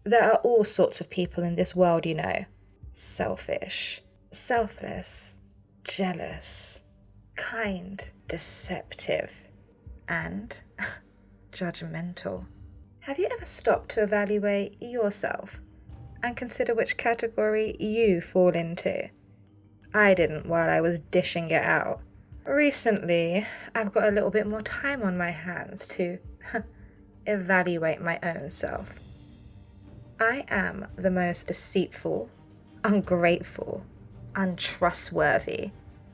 There are all sorts of people in this world, you know. Selfish, selfless, jealous, kind, deceptive, and judgmental. Have you ever stopped to evaluate yourself and consider which category you fall into? I didn't while I was dishing it out. Recently, I've got a little bit more time on my hands to evaluate my own self. I am the most deceitful, ungrateful, untrustworthy,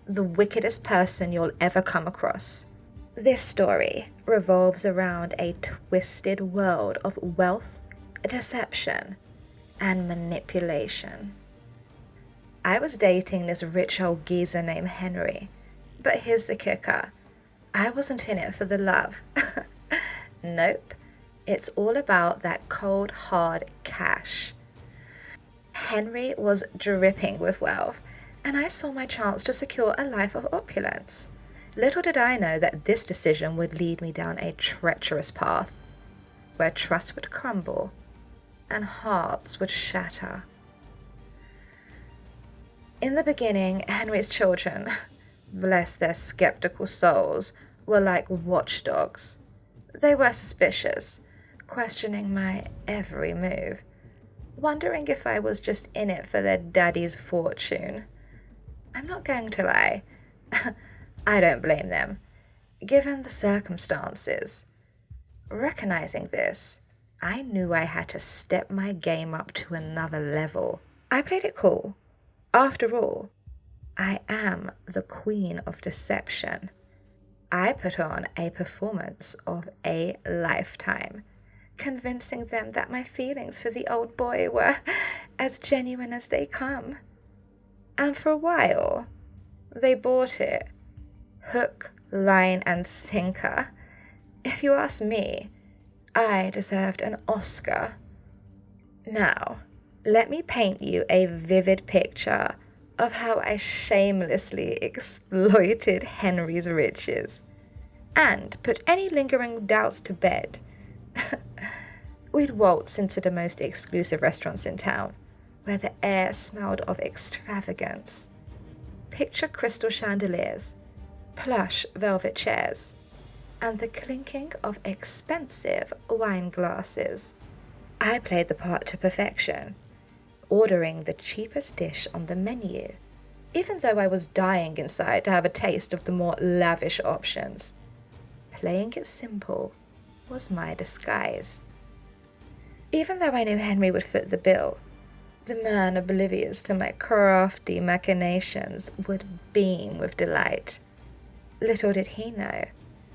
the wickedest person you'll ever come across. This story revolves around a twisted world of wealth, deception, and manipulation. I was dating this rich old geezer named Henry, but here's the kicker. I wasn't in it for the love. Nope. It's all about that cold, hard cash. Henry was dripping with wealth, and I saw my chance to secure a life of opulence. Little did I know that this decision would lead me down a treacherous path, where trust would crumble and hearts would shatter. In the beginning, Henry's children, bless their skeptical souls, were like watchdogs. They were suspicious, questioning my every move, wondering if I was just in it for their daddy's fortune. I'm not going to lie. I don't blame them, given the circumstances. Recognizing this, I knew I had to step my game up to another level. I played it cool. After all, I am the queen of deception. I put on a performance of a lifetime, convincing them that my feelings for the old boy were as genuine as they come. And for a while, they bought it. Hook, line, and sinker. If you ask me, I deserved an Oscar. Now, let me paint you a vivid picture of how I shamelessly exploited Henry's riches and put any lingering doubts to bed. We'd waltz into the most exclusive restaurants in town, where the air smelled of extravagance. Picture crystal chandeliers, plush velvet chairs, and the clinking of expensive wine glasses. I played the part to perfection, ordering the cheapest dish on the menu, even though I was dying inside to have a taste of the more lavish options. Playing it simple was my disguise. Even though I knew Henry would foot the bill, the man oblivious to my crafty machinations would beam with delight. Little did he know,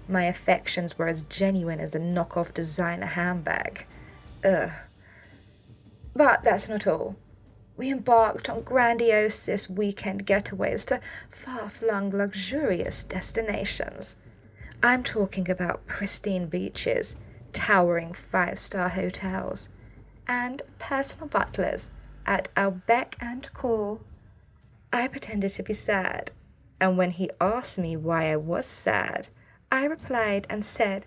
my affections were as genuine as a knockoff designer handbag. Ugh. But that's not all. We embarked on grandiose weekend getaways to far-flung luxurious destinations. I'm talking about pristine beaches, towering 5-star hotels, and personal butlers at our beck and call. I pretended to be sad, and when he asked me why I was sad, I replied and said,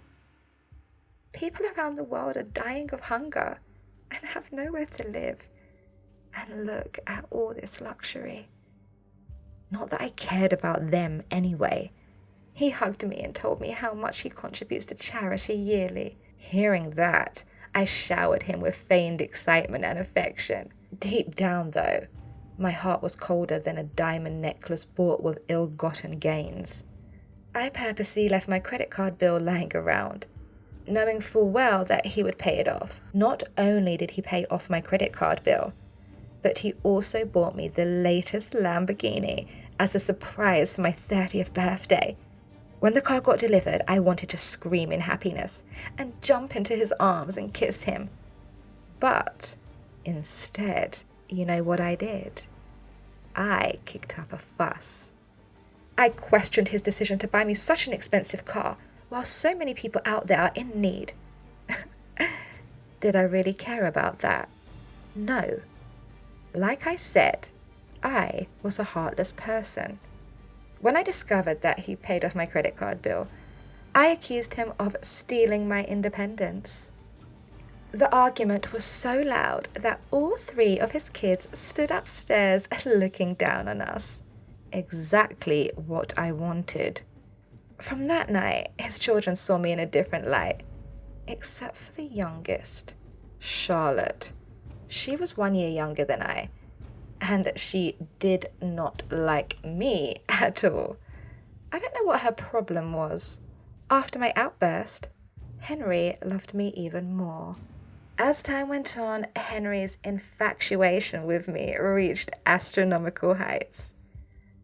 "People around the world are dying of hunger and have nowhere to live. And look at all this luxury." Not that I cared about them anyway. He hugged me and told me how much he contributes to charity yearly. Hearing that, I showered him with feigned excitement and affection. Deep down, though, my heart was colder than a diamond necklace bought with ill-gotten gains. I purposely left my credit card bill lying around, knowing full well that he would pay it off. Not only did he pay off my credit card bill, but he also bought me the latest Lamborghini as a surprise for my 30th birthday. When the car got delivered, I wanted to scream in happiness and jump into his arms and kiss him. But instead, you know what I did? I kicked up a fuss. I questioned his decision to buy me such an expensive car while so many people out there are in need. Did I really care about that? No. Like I said, I was a heartless person. When I discovered that he paid off my credit card bill, I accused him of stealing my independence. The argument was so loud that all three of his kids stood upstairs looking down on us. Exactly what I wanted. From that night, his children saw me in a different light, except for the youngest, Charlotte. She was 1 year younger than I, and she did not like me at all. I don't know what her problem was. After my outburst, Henry loved me even more. As time went on, Henry's infatuation with me reached astronomical heights.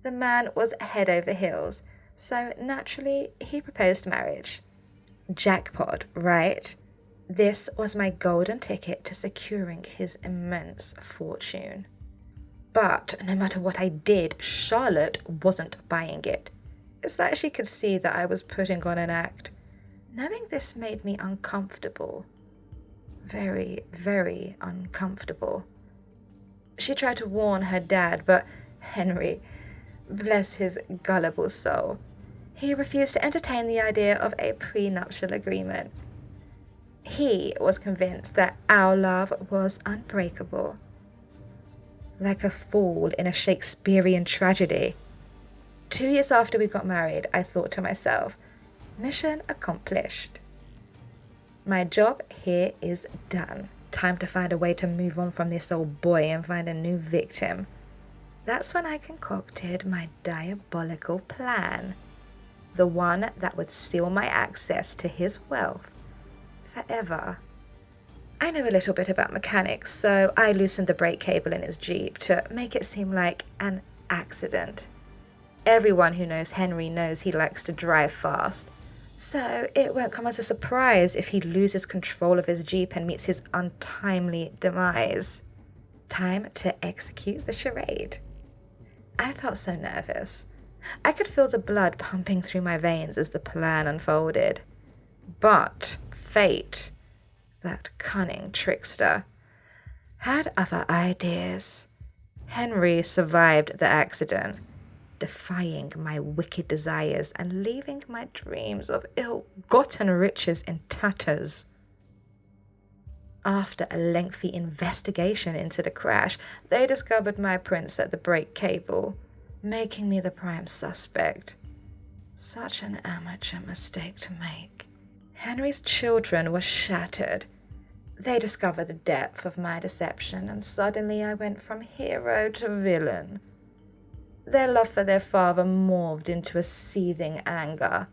The man was head over heels, so naturally he proposed marriage. Jackpot, right? This was my golden ticket to securing his immense fortune. But no matter what I did, Charlotte wasn't buying it. It's like she could see that I was putting on an act. Knowing this made me uncomfortable. Very, very uncomfortable. She tried to warn her dad, but Henry, bless his gullible soul, he refused to entertain the idea of a prenuptial agreement. He was convinced that our love was unbreakable. Like a fool in a Shakespearean tragedy. 2 years after we got married, I thought to myself, mission accomplished. My job here is done. Time to find a way to move on from this old boy and find a new victim. That's when I concocted my diabolical plan. The one that would seal my access to his wealth forever. I know a little bit about mechanics, so I loosened the brake cable in his Jeep to make it seem like an accident. Everyone who knows Henry knows he likes to drive fast. So it won't come as a surprise if he loses control of his Jeep and meets his untimely demise. Time to execute the charade. I felt so nervous. I could feel the blood pumping through my veins as the plan unfolded. But fate, that cunning trickster, had other ideas. Henry survived the accident, defying my wicked desires and leaving my dreams of ill-gotten riches in tatters. After a lengthy investigation into the crash, they discovered my prints at the brake cable, making me the prime suspect. Such an amateur mistake to make. Henry's children were shattered. They discovered the depth of my deception, and suddenly I went from hero to villain. Their love for their father morphed into a seething anger.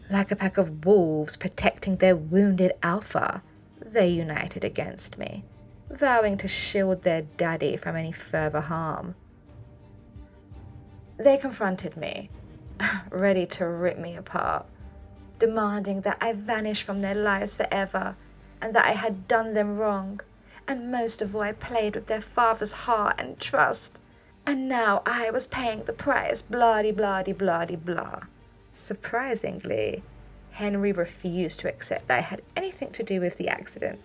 Like a pack of wolves protecting their wounded alpha, they united against me, vowing to shield their daddy from any further harm. They confronted me, ready to rip me apart, demanding that I vanish from their lives forever and that I had done them wrong, and most of all I played with their father's heart and trust. And now I was paying the price, blah-de-blah-de-blah-de-blah. Surprisingly, Henry refused to accept that I had anything to do with the accident.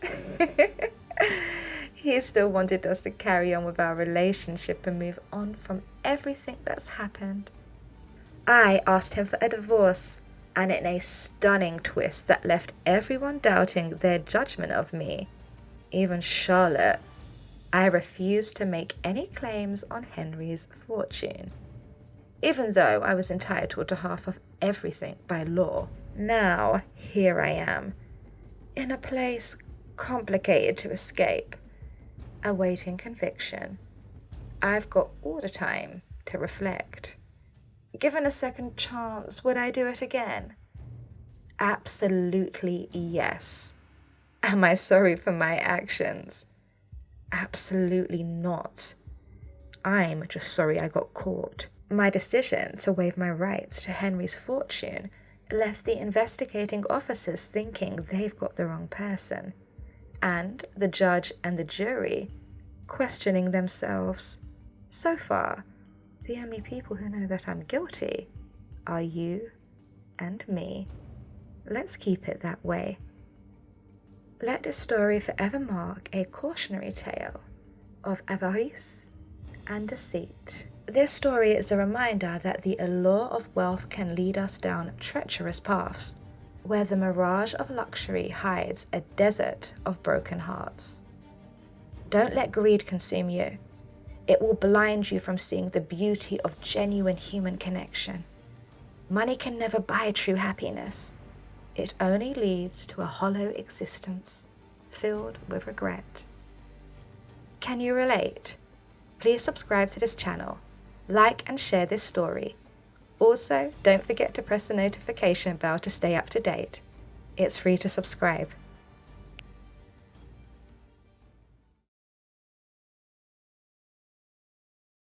He still wanted us to carry on with our relationship and move on from everything that's happened. I asked him for a divorce, and in a stunning twist that left everyone doubting their judgment of me, even Charlotte, I refused to make any claims on Henry's fortune, even though I was entitled to half of everything by law. Now, here I am, in a place complicated to escape, awaiting conviction. I've got all the time to reflect. Given a second chance, would I do it again? Absolutely yes. Am I sorry for my actions? Absolutely not. I'm just sorry I got caught. My decision to waive my rights to Henry's fortune left the investigating officers thinking they've got the wrong person, and the judge and the jury questioning themselves. So far, the only people who know that I'm guilty are you and me. Let's keep it that way. Let this story forever mark a cautionary tale of avarice and deceit. This story is a reminder that the allure of wealth can lead us down treacherous paths. where the mirage of luxury hides a desert of broken hearts. Don't let greed consume you. It will blind you from seeing the beauty of genuine human connection. Money can never buy true happiness. It only leads to a hollow existence filled with regret. Can you relate? Please subscribe to this channel, like and share this story. Also, don't forget to press the notification bell to stay up to date. It's free to subscribe.